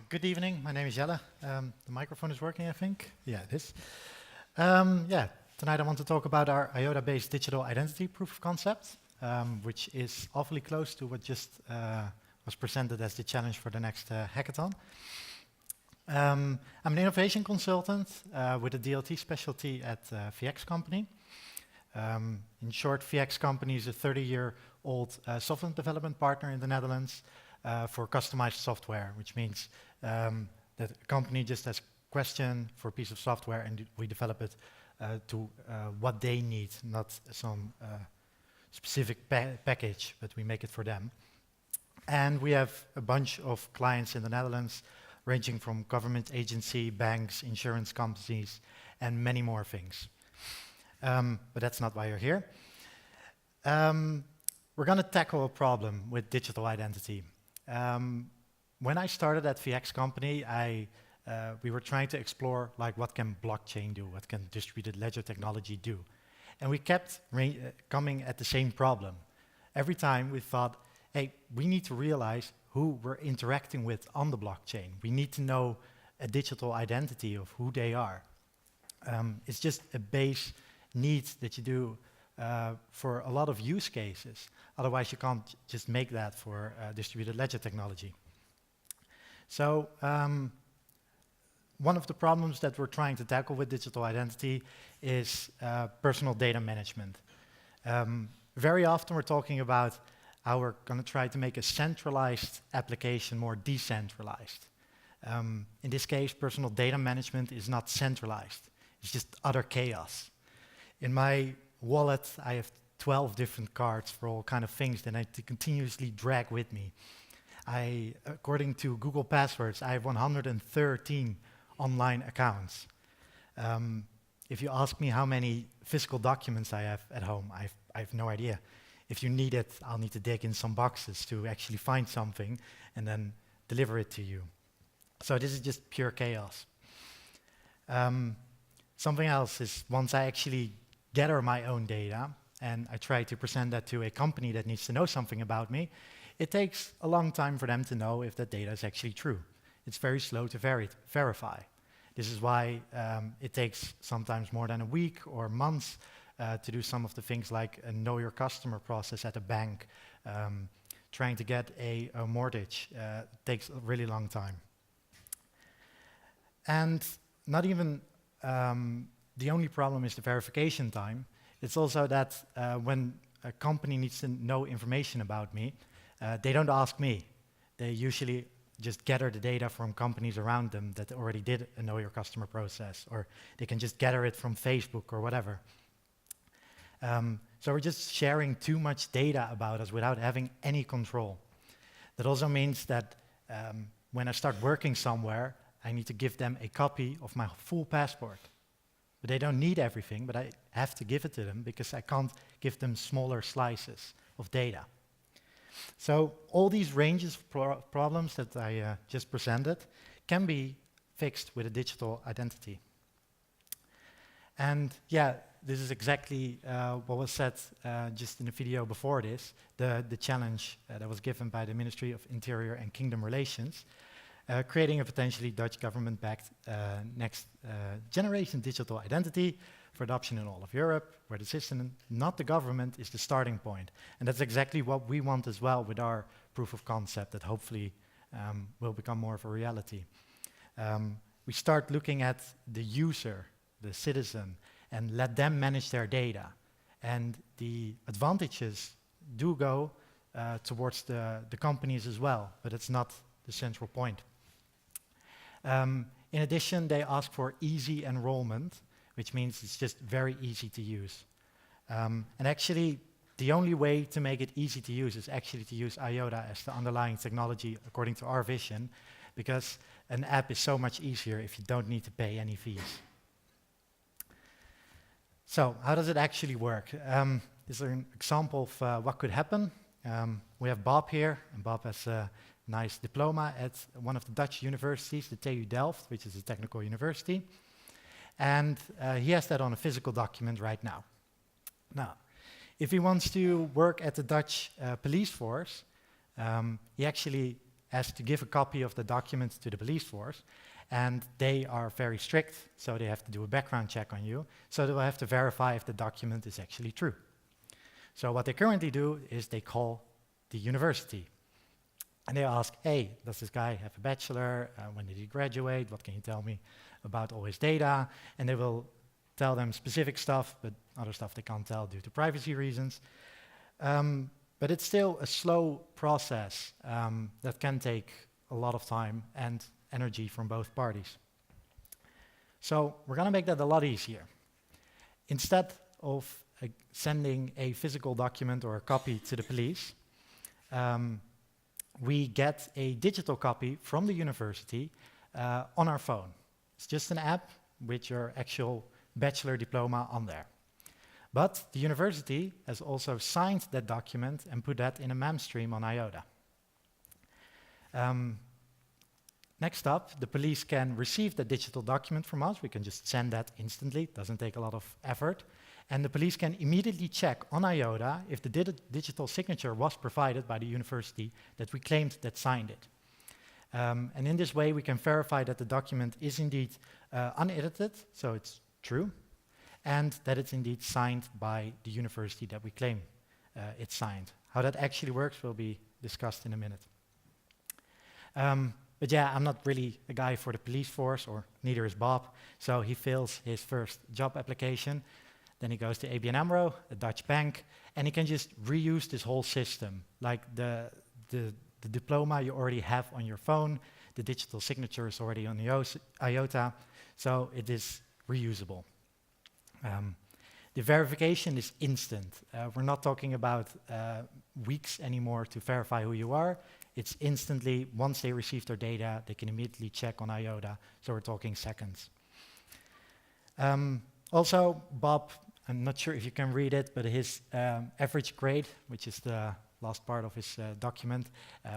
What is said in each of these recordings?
Good evening. My name is Jelle. The microphone is working, I think. Yeah, it is. Tonight I want to talk about our IOTA-based digital identity proof of concept, which is awfully close to what just was presented as the challenge for the next hackathon. I'm an innovation consultant with a DLT specialty at VX Company. In short, VX Company is a 30-year-old software development partner in the Netherlands for customized software, which means that a company just has a question for a piece of software and we develop it to what they need, not some specific package, but we make it for them. And we have a bunch of clients in the Netherlands, ranging from government agency, banks, insurance companies, and many more things. But that's not why you're here. We're going to tackle a problem with digital identity. When I started at VX Company, we were trying to explore like what can blockchain do, what can distributed ledger technology do, and we kept coming at the same problem. Every time we thought, hey, we need to realize who we're interacting with on the blockchain. We need to know a digital identity of who they are. It's just a base need that you do for a lot of use cases. Otherwise, you can't just make that for distributed ledger technology. So one of the problems that we're trying to tackle with digital identity is personal data management. Very often we're talking about how we're going to try to make a centralized application more decentralized. In this case, personal data management is not centralized. It's just utter chaos. In my wallet, I have 12 different cards for all kind of things that I continuously drag with me. According to Google Passwords, I have 113 online accounts. If you ask me how many physical documents I have at home, I have no idea. If you need it, I'll need to dig in some boxes to actually find something and then deliver it to you. So this is just pure chaos. Something else is once I actually gather my own data and I try to present that to a company that needs to know something about me, it takes a long time for them to know if that data is actually true. It's very slow to verify. This is why it takes sometimes more than a week or months to do some of the things like a know your customer process at a bank. Trying to get a mortgage takes a really long time. And not even the only problem is the verification time. It's also that when a company needs to know information about me, they don't ask me. They usually just gather the data from companies around them that already did a know your customer process, or they can just gather it from Facebook or whatever. So we're just sharing too much data about us without having any control. That also means that when I start working somewhere, I need to give them a copy of my full passport. But they don't need everything, but I have to give it to them because I can't give them smaller slices of data. So all these ranges of problems that I just presented can be fixed with a digital identity. And yeah, this is exactly what was said just in the video before this, the challenge that was given by the Ministry of Interior and Kingdom Relations, creating a potentially Dutch government-backed next generation digital identity for adoption in all of Europe, where the system, not the government, is the starting point. And that's exactly what we want as well with our proof of concept that hopefully will become more of a reality. We start looking at the user, the citizen, and let them manage their data. And the advantages do go towards the companies as well, but it's not the central point. In addition, they ask for easy enrollment, which means it's just very easy to use. And actually, the only way to make it easy to use is actually to use IOTA as the underlying technology according to our vision, because an app is so much easier if you don't need to pay any fees. So how does it actually work? This is an example of what could happen. We have Bob here, and Bob has a nice diploma at one of the Dutch universities, the TU Delft, which is a technical university. And he has that on a physical document right now. Now, if he wants to work at the Dutch police force, he actually as to give a copy of the document to the police force, and they are very strict, so they have to do a background check on you, so they will have to verify if the document is actually true. So what they currently do is they call the university, and they ask, hey, does this guy have a bachelor? When did he graduate? What can you tell me about all his data? And they will tell them specific stuff, but other stuff they can't tell due to privacy reasons. But it's still a slow process that can take a lot of time and energy from both parties. So we're going to make that a lot easier. Instead of sending a physical document or a copy to the police, we get a digital copy from the university on our phone. It's just an app with your actual bachelor diploma on there. But the university has also signed that document and put that in a mem stream on IOTA. Next up, the police can receive the digital document from us. We can just send that instantly. It doesn't take a lot of effort. And the police can immediately check on IOTA if the digital signature was provided by the university that we claimed that signed it. And in this way, we can verify that the document is indeed unedited, so it's true, and that it's indeed signed by the university that we claim it's signed. How that actually works will be discussed in a minute. But yeah, I'm not really a guy for the police force, or neither is Bob, so he fills his first job application. Then he goes to ABN AMRO, a Dutch bank, and he can just reuse this whole system. Like the diploma you already have on your phone, the digital signature is already on the IOTA, so it is reusable. The verification is instant. We're not talking about weeks anymore to verify who you are. It's instantly, once they receive their data, they can immediately check on IOTA, so we're talking seconds. Also, Bob, I'm not sure if you can read it, but his average grade, which is the last part of his document,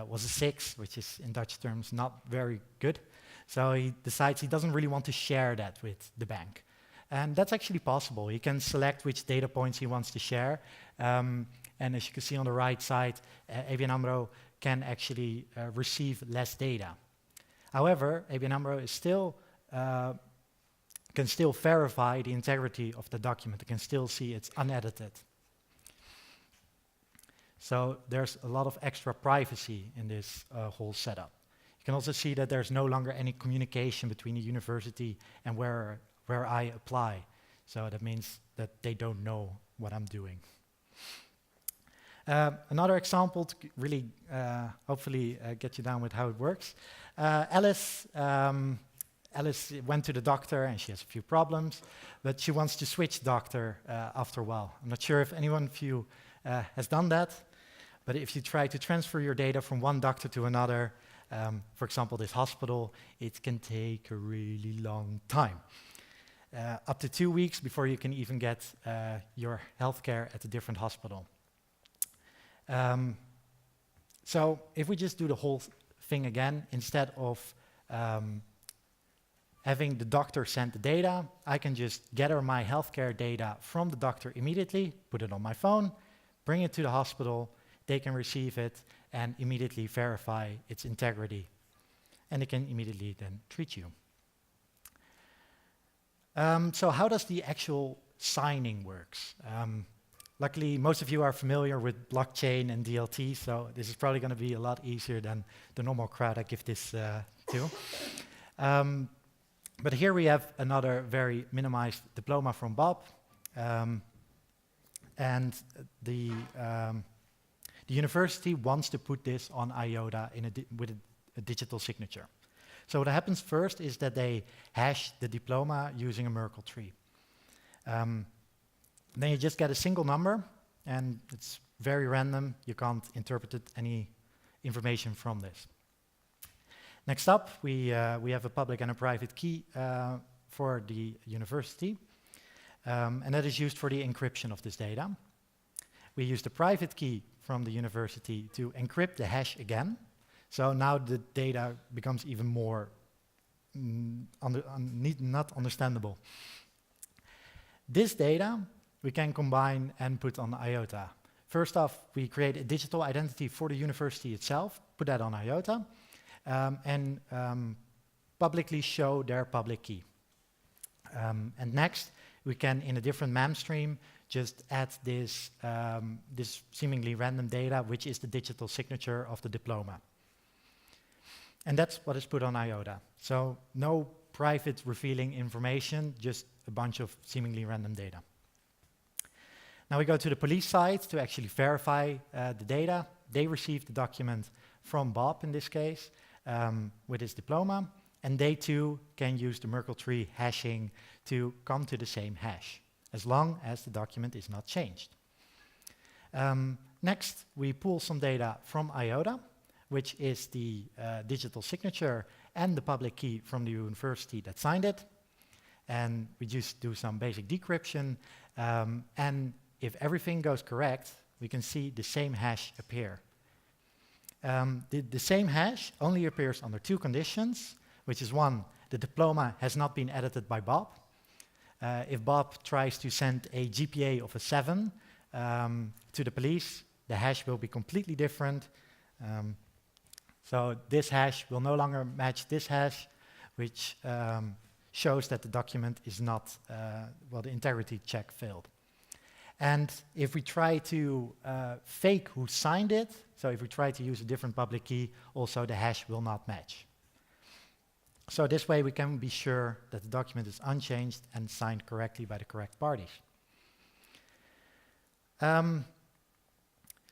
was a 6, which is in Dutch terms not very good. So he decides he doesn't really want to share that with the bank. And that's actually possible. He can select which data points he wants to share. And as you can see on the right side, ABN AMRO can actually receive less data. However, ABN AMRO is still can still verify the integrity of the document. It can still see it's unedited. So there's a lot of extra privacy in this whole setup. You can also see that there's no longer any communication between the university and where I apply. So that means that they don't know what I'm doing. Another example to really hopefully get you down with how it works. Alice went to the doctor and she has a few problems, but she wants to switch doctor after a while. I'm not sure if anyone of you has done that, but if you try to transfer your data from one doctor to another, for example, this hospital, it can take a really long time. Up to 2 weeks before you can even get your healthcare at a different hospital. So if we just do the whole thing again, instead of having the doctor send the data, I can just gather my healthcare data from the doctor immediately, put it on my phone, bring it to the hospital, they can receive it and immediately verify its integrity. And they can immediately then treat you. So how does the actual signing works? Luckily, most of you are familiar with blockchain and DLT, so this is probably going to be a lot easier than the normal crowd I give this to. But here we have another very minimized diploma from Bob. And the university wants to put this on IOTA with a digital signature. So what happens first is that they hash the diploma using a Merkle tree. Then you just get a single number, and it's very random. You can't interpret any information from this. Next up, we have a public and a private key for the university, and that is used for the encryption of this data. We use the private key from the university to encrypt the hash again. So now the data becomes even more not understandable. This data we can combine and put on IOTA. First off, we create a digital identity for the university itself, put that on IOTA, and publicly show their public key. And next, we can, in a different mem stream, just add this, this seemingly random data, which is the digital signature of the diploma. And that's what is put on IOTA. So no private revealing information, just a bunch of seemingly random data. Now we go to the police side to actually verify the data. They receive the document from Bob, in this case, with his diploma, and they too can use the Merkle tree hashing to come to the same hash, as long as the document is not changed. Next, we pull some data from IOTA, which is the digital signature and the public key from the university that signed it. And we just do some basic decryption. And if everything goes correct, we can see the same hash appear. The same hash only appears under two conditions, which is one, the diploma has not been edited by Bob. If Bob tries to send a GPA of a 7 to the police, the hash will be completely different. So this hash will no longer match this hash, which shows that the document is not, well, the integrity check failed. And if we try to fake who signed it, so if we try to use a different public key, also the hash will not match. So this way we can be sure that the document is unchanged and signed correctly by the correct parties.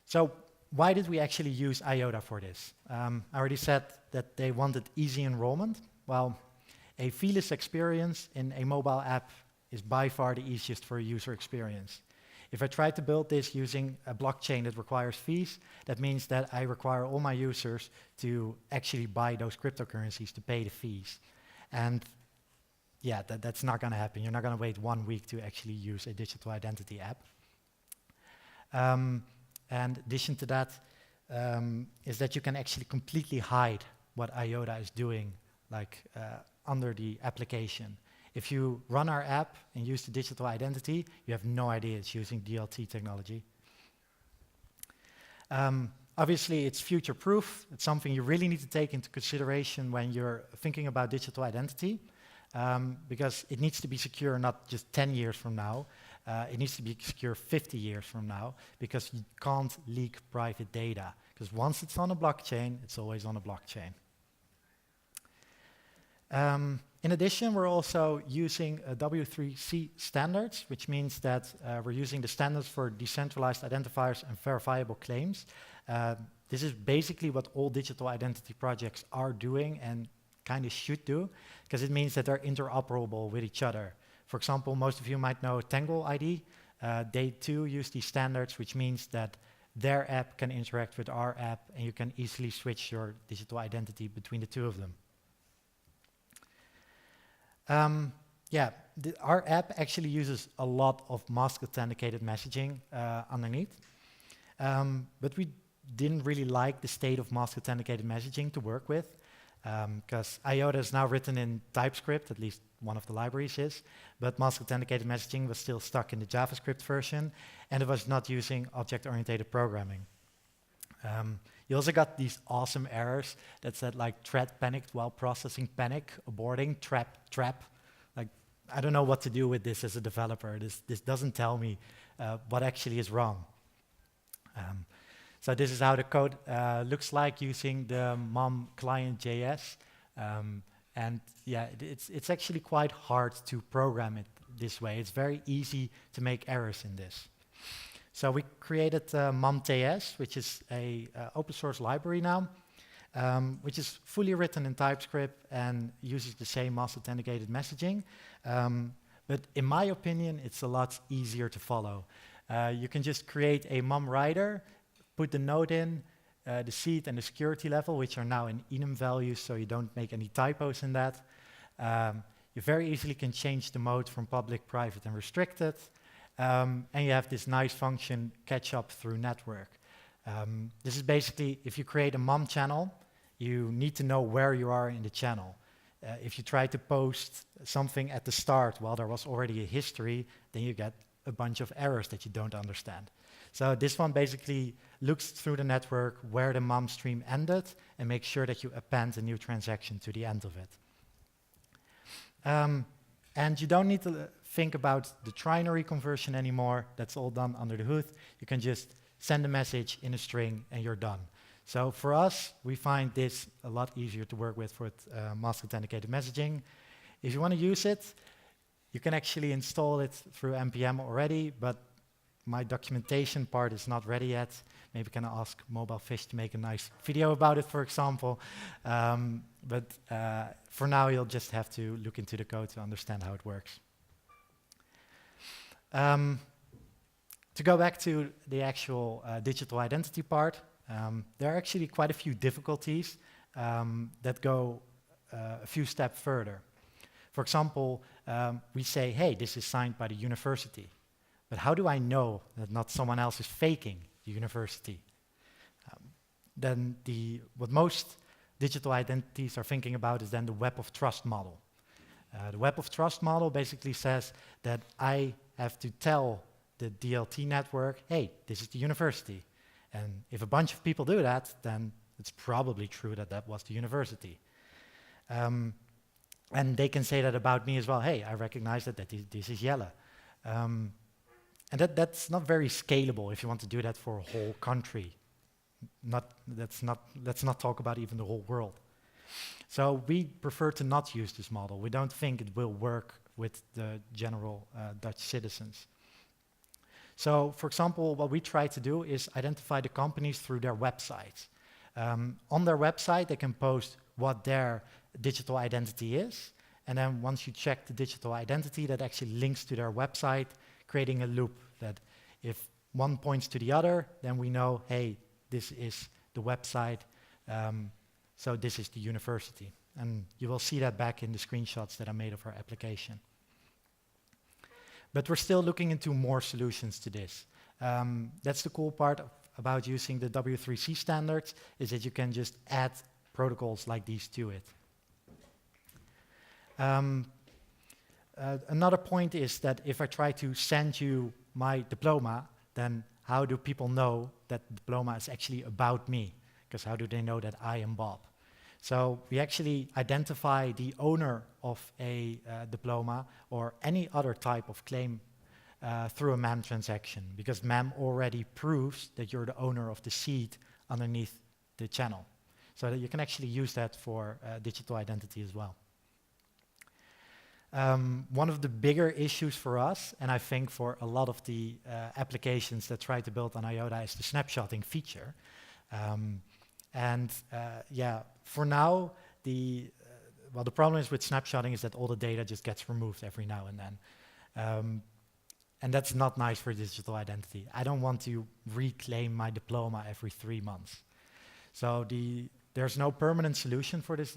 So why did we actually use IOTA for this? I already said that they wanted easy enrollment. Well, a feeless experience in a mobile app is by far the easiest for a user experience. If I try to build this using a blockchain that requires fees, that means that I require all my users to actually buy those cryptocurrencies to pay the fees. And yeah, that's not going to happen. You're not going to wait 1 week to actually use a digital identity app. And in addition to that, is that you can actually completely hide what IOTA is doing, like under the application. If you run our app and use the digital identity, you have no idea it's using DLT technology. Obviously, it's future-proof. It's something you really need to take into consideration when you're thinking about digital identity, because it needs to be secure not just 10 years from now. It needs to be secure 50 years from now, because you can't leak private data. Because once it's on a blockchain, it's always on a blockchain. In addition, we're also using W3C standards, which means that we're using the standards for decentralized identifiers and verifiable claims. This is basically what all digital identity projects are doing and kind of should do, because it means that they're interoperable with each other. For example, most of you might know Tangle ID. They too use these standards, which means that their app can interact with our app, and you can easily switch your digital identity between the two of them. Our app actually uses a lot of mask authenticated messaging underneath, but we didn't really like the state of mask authenticated messaging to work with, because IOTA is now written in TypeScript, at least one of the libraries is, but mask authenticated messaging was still stuck in the JavaScript version, and it was not using object-oriented programming. You also got these awesome errors that said like thread panicked while processing panic, aborting, trap. Like, I don't know what to do with this as a developer. This doesn't tell me what actually is wrong. So this is how the code looks like using the mom client.js. And yeah, it's actually quite hard to program it this way. It's very easy to make errors in this. So we created mom.js, which is a open source library now, which is fully written in TypeScript and uses the same mask authenticated messaging. But in my opinion, it's a lot easier to follow. You can just create a mom rider, put the node in, the seed and the security level, which are now in enum values, so you don't make any typos in that. You very easily can change the mode from public, private, and restricted. And you have this nice function, catch up through network. This is basically, if you create a mom channel, you need to know where you are in the channel. If you try to post something at the start while there was already a history, then you get a bunch of errors that you don't understand. So this one basically looks through the network where the mom stream ended and makes sure that you append a new transaction to the end of it. And you don't need to think about the trinary conversion anymore. That's all done under the hood. You can just send a message in a string and you're done. So for us, we find this a lot easier to work with mask authenticated messaging. If you want to use it, you can actually install it through NPM already, but my documentation part is not ready yet. Maybe can I ask Mobile Fish to make a nice video about it, for example. But for now, you'll just have to look into the code to understand how it works. To go back to the actual digital identity part, there are actually quite a few difficulties that go a few steps further. For example, we say, hey, this is signed by the university. But how do I know that not someone else is faking the university? Then what most digital identities are thinking about is then the web of trust model. The web of trust model basically says that I have to tell the DLT network, hey, this is the university. And if a bunch of people do that, then it's probably true that that was the university. And they can say that about me as well. Hey, I recognize that this is Jelle. And that's not very scalable if you want to do that for a whole country. Let's not talk about even the whole world. So we prefer to not use this model. We don't think it will work with the general Dutch citizens. So, for example, what we try to do is identify the companies through their websites. On their website, they can post what their digital identity is, and then once you check the digital identity, that actually links to their website, creating a loop that if one points to the other, then we know, hey, this is the website, so this is the university. And you will see that back in the screenshots that I made of our application. But we're still looking into more solutions to this. That's the cool part about using the W3C standards, is that you can just add protocols like these to it. Another point is that if I try to send you my diploma, then how do people know that the diploma is actually about me? Because how do they know that I am Bob? So we actually identify the owner of a diploma or any other type of claim through a MAM transaction, because MAM already proves that you're the owner of the seed underneath the channel. So that you can actually use that for digital identity as well. One of the bigger issues for us, and I think for a lot of the applications that try to build on IOTA, is the snapshotting feature. Yeah, for now, the problem is with snapshotting is that all the data just gets removed every now and then. And that's not nice for digital identity. I don't want to reclaim my diploma every 3 months. So there's no permanent solution for this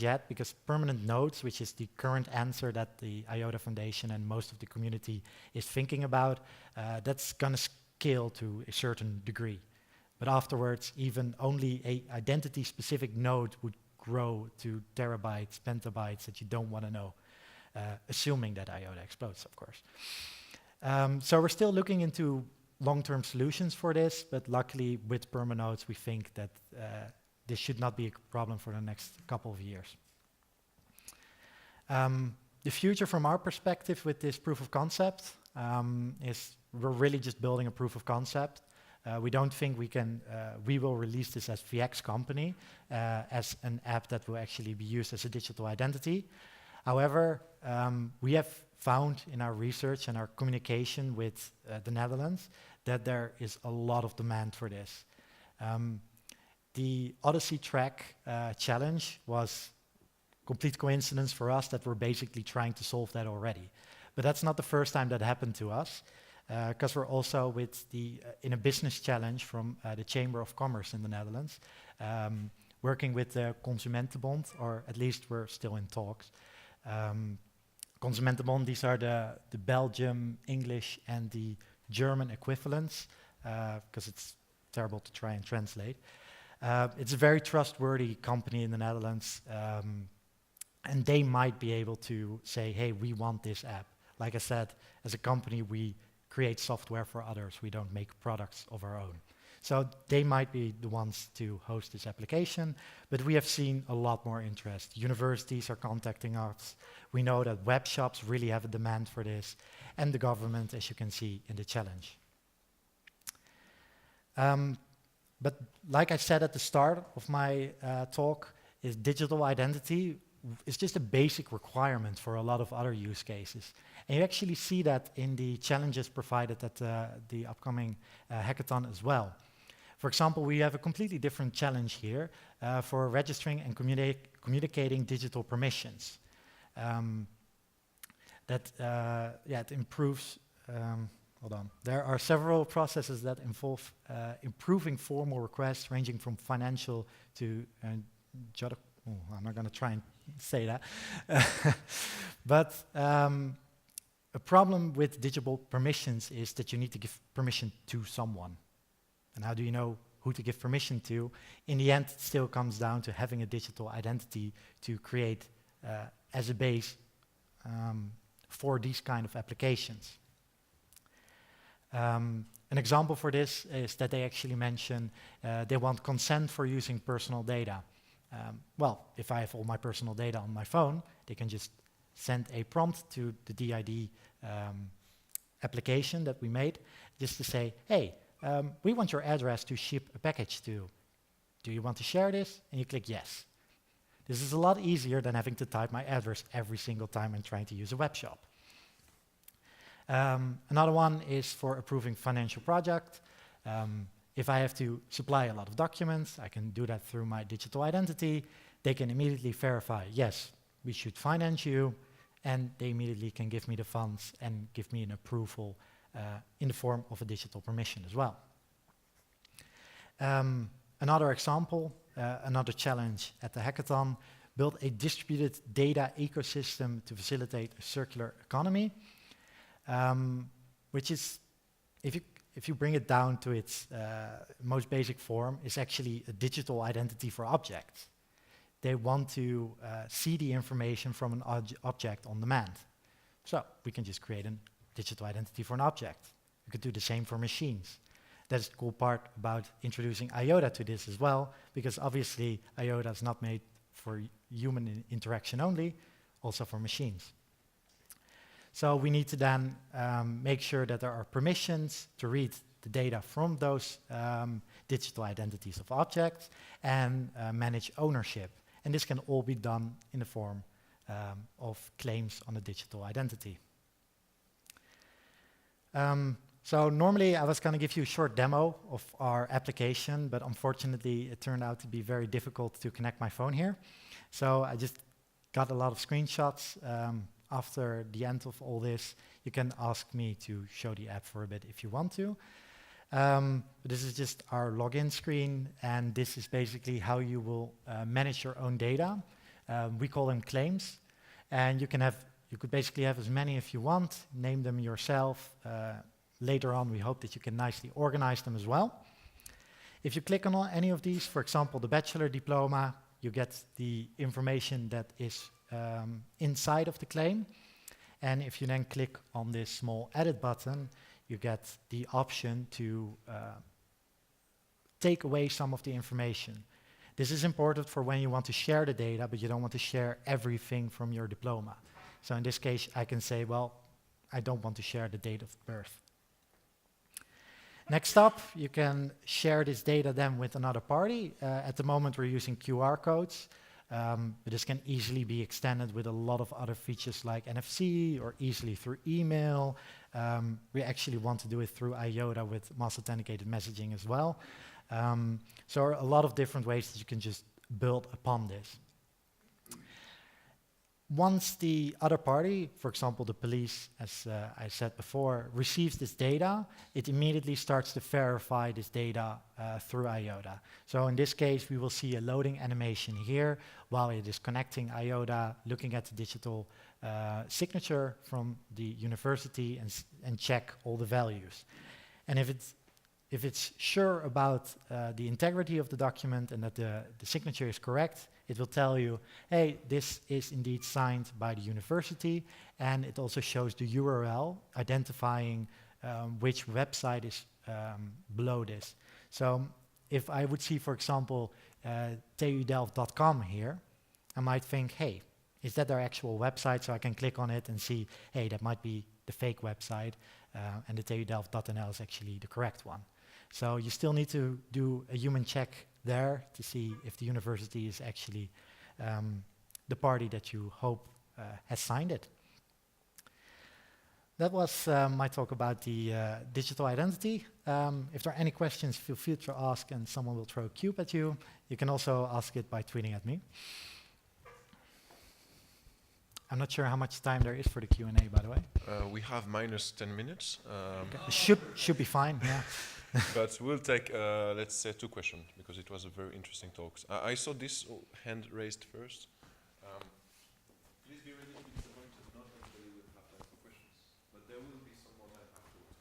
yet, because permanent nodes, which is the current answer that the IOTA Foundation and most of the community is thinking about, that's going to scale to a certain degree. But afterwards, even only a identity-specific node would grow to terabytes, petabytes that you don't want to know, assuming that IOTA explodes, of course. So we're still looking into long-term solutions for this, but luckily with permanodes, we think that this should not be a problem for the next couple of years. The future from our perspective with this proof of concept is we're really just building a proof of concept. We don't think we will release this as VX company, as an app that will actually be used as a digital identity. However, we have found in our research and our communication with the Netherlands that there is a lot of demand for this. The Odyssey track challenge was complete coincidence for us that we're basically trying to solve that already. But that's not the first time that happened to us, because we're also in a business challenge from the Chamber of Commerce in the Netherlands, working with the Consumentenbond, or at least we're still in talks. Consumentenbond, these are the Belgium, English, and the German equivalents, because it's terrible to try and translate. It's a very trustworthy company in the Netherlands, and they might be able to say, hey, we want this app. Like I said, as a company, we create software for others. We don't make products of our own. So they might be the ones to host this application, but we have seen a lot more interest. Universities are contacting us. We know that web shops really have a demand for this, and the government, as you can see in the challenge. But like I said at the start of my talk, is digital identity is just a basic requirement for a lot of other use cases. And you actually see that in the challenges provided at the upcoming hackathon as well. For example, we have a completely different challenge here for registering and communicating digital permissions. It improves, hold on. There are several processes that involve improving formal requests ranging from financial to, I'm not going to try and say that. But a problem with digital permissions is that you need to give permission to someone. And how do you know who to give permission to? In the end, it still comes down to having a digital identity to create as a base for these kind of applications. An example for this is that they actually mention they want consent for using personal data. Well, if I have all my personal data on my phone, they can just send a prompt to the DID application that we made, just to say, hey, we want your address to ship a package to. Do you want to share this? And you click yes. This is a lot easier than having to type my address every single time and trying to use a web shop. Another one is for approving financial project. If I have to supply a lot of documents, I can do that through my digital identity. They can immediately verify, yes, we should finance you, and they immediately can give me the funds and give me an approval in the form of a digital permission as well. Another example, another challenge at the hackathon, build a distributed data ecosystem to facilitate a circular economy, which is, if you bring it down to its most basic form, is actually a digital identity for objects. They want to see the information from an object on demand. So we can just create a digital identity for an object. We could do the same for machines. That's the cool part about introducing IOTA to this as well, because obviously IOTA is not made for human interaction only, also for machines. So we need to then make sure that there are permissions to read the data from those digital identities of objects and manage ownership. And this can all be done in the form of claims on a digital identity. So normally I was going to give you a short demo of our application, but unfortunately it turned out to be very difficult to connect my phone here. So I just got a lot of screenshots. After the end of all this, you can ask me to show the app for a bit if you want to. But this is just our login screen, and this is basically how you will manage your own data. We call them claims, and you could basically have as many if you want, name them yourself. Later on, we hope that you can nicely organize them as well. If you click on any of these, for example, the bachelor diploma, you get the information that is inside of the claim. And if you then click on this small edit button, you get the option to take away some of the information. This is important for when you want to share the data, but you don't want to share everything from your diploma. So in this case, I can say, well, I don't want to share the date of birth. Next up, you can share this data then with another party. At the moment, we're using QR codes. But this can easily be extended with a lot of other features like NFC or easily through email. We actually want to do it through IOTA with mass authenticated messaging as well. So a lot of different ways that you can just build upon this. Once the other party, for example, the police, as I said before, receives this data, it immediately starts to verify this data through IOTA. So in this case, we will see a loading animation here while it is connecting IOTA, looking at the digital signature from the university and check all the values. And if it's sure about the integrity of the document and that the signature is correct, it will tell you, hey, this is indeed signed by the university, and it also shows the URL identifying which website is below this. So if I would see, for example, tudelft.com here, I might think, hey, is that their actual website? So I can click on it and see, hey, that might be the fake website, and the tudelft.nl is actually the correct one. So you still need to do a human check there to see if the university is actually the party that you hope has signed it. That was my talk about the digital identity. If there are any questions, feel free to ask and someone will throw a cube at you. You can also ask it by tweeting at me. I'm not sure how much time there is for the Q&A, by the way. We have minus 10 minutes. Okay. Should be fine, yeah. But we'll take, let's say, 2 questions, because it was a very interesting talk. I saw this hand raised first. Please be ready, because I'm going to not everybody will have time for questions, but there will be some more time afterwards.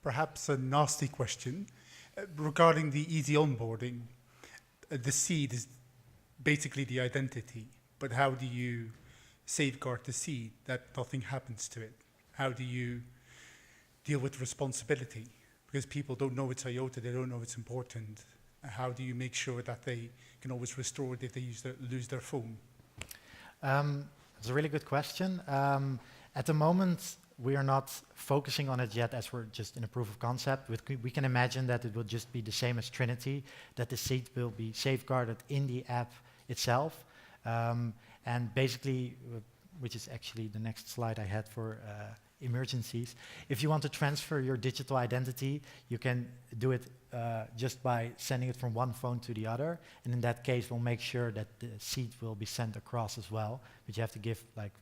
Perhaps a nasty question. Regarding the easy onboarding, the seed is basically the identity, but how do you safeguard the seed that nothing happens to it? How do you deal with responsibility? Because people don't know it's IOTA, they don't know it's important. How do you make sure that they can always restore it if they lose their phone? It's a really good question. At the moment, we are not focusing on it yet, as we're just in a proof of concept. We can imagine that it will just be the same as Trinity, that the seed will be safeguarded in the app itself. And basically, which is actually the next slide I had for emergencies, if you want to transfer your digital identity, you can do it just by sending it from one phone to the other. And in that case, we'll make sure that the seed will be sent across as well, but you have to give like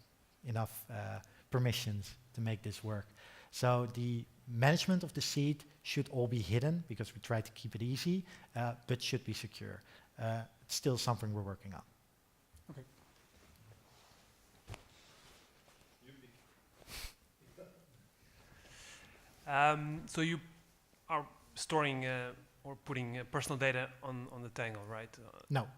enough permissions to make this work. So the management of the seed should all be hidden, because we try to keep it easy, but should be secure. It's still something we're working on. Okay. So you are storing or putting personal data on the Tangle, right? No.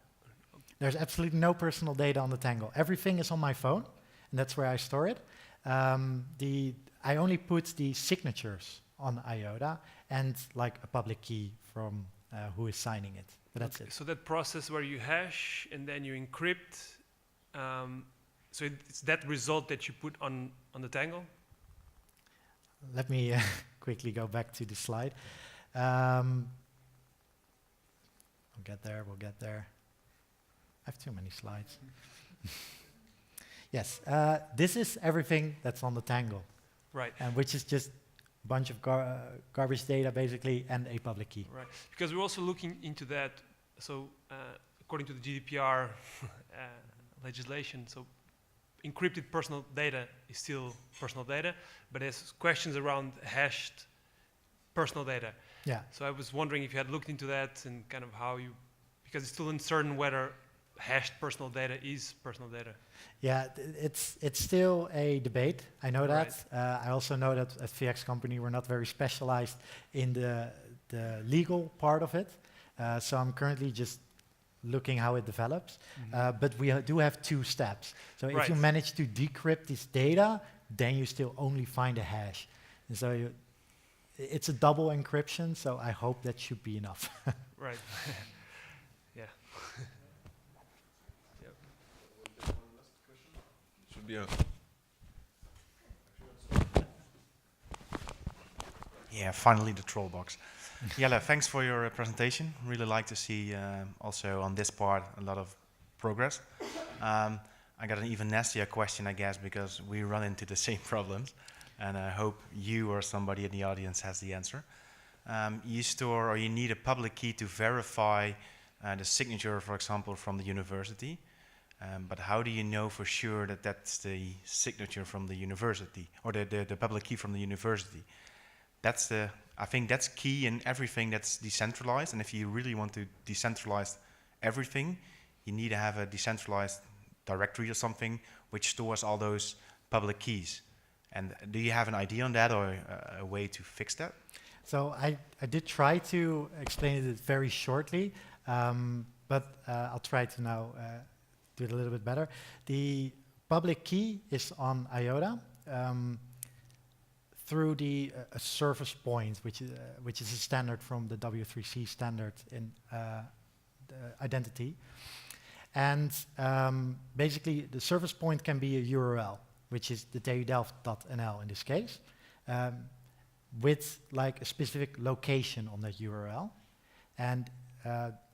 There's absolutely no personal data on the Tangle. Everything is on my phone, and that's where I store it. I only put the signatures on IOTA and like a public key from who is signing it. But that's it. So that process where you hash and then you encrypt, so it's that result that you put on the Tangle? Let me quickly go back to the slide. We'll get there. I have too many slides. Yes, this is everything that's on the Tangle. Right. And which is just a bunch of garbage data, basically, and a public key. Right, because we're also looking into that. So according to the GDPR legislation, so encrypted personal data is still personal data, but there's questions around hashed personal data. Yeah. So I was wondering if you had looked into that and kind of how you, because it's still uncertain whether hashed personal data is personal data. Yeah, it's still a debate. I know that. Right. I also know that at VX Company we're not very specialized in the legal part of it. So I'm currently just looking how it develops. Mm-hmm. But we do have 2 steps. So if you manage to decrypt this data, then you still only find a hash. And so it's a double encryption, so I hope that should be enough. Right. Yeah. Should be a Yeah, finally the troll box. Jelle, thanks for your presentation. Really like to see also on this part a lot of progress. I got an even nastier question, I guess, because we run into the same problems, and I hope you or somebody in the audience has the answer. You store or you need a public key to verify the signature, for example, from the university. But how do you know for sure that that's the signature from the university, or the public key from the university? I think that's key in everything that's decentralized. And if you really want to decentralize everything, you need to have a decentralized directory or something which stores all those public keys. And do you have an idea on that, or a way to fix that? So I did try to explain it very shortly, but I'll try to now do it a little bit better. The public key is on IOTA. through a service point, which is a standard from the W3C standard in the identity. And basically, the service point can be a URL, which is the TU-Delft.nl in this case, with like a specific location on that URL. And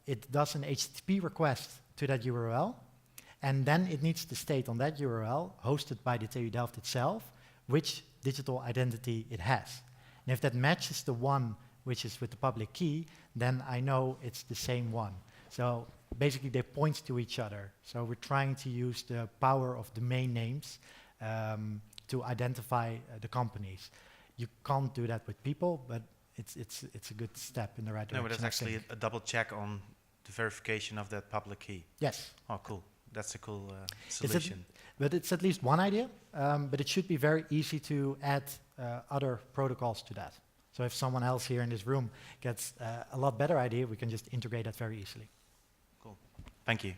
it does an HTTP request to that URL, and then it needs to state on that URL, hosted by the TU Delft itself, which digital identity it has. And if that matches the one which is with the public key, then I know it's the same one. So basically they point to each other. So we're trying to use the power of domain names to identify the companies. You can't do that with people, but it's a good step in the right direction. No, but it's actually a double check on the verification of that public key. Yes. Oh, cool. That's a cool solution. But it's at least one idea, but it should be very easy to add other protocols to that. So if someone else here in this room gets a lot better idea, we can just integrate that very easily. Cool. Thank you.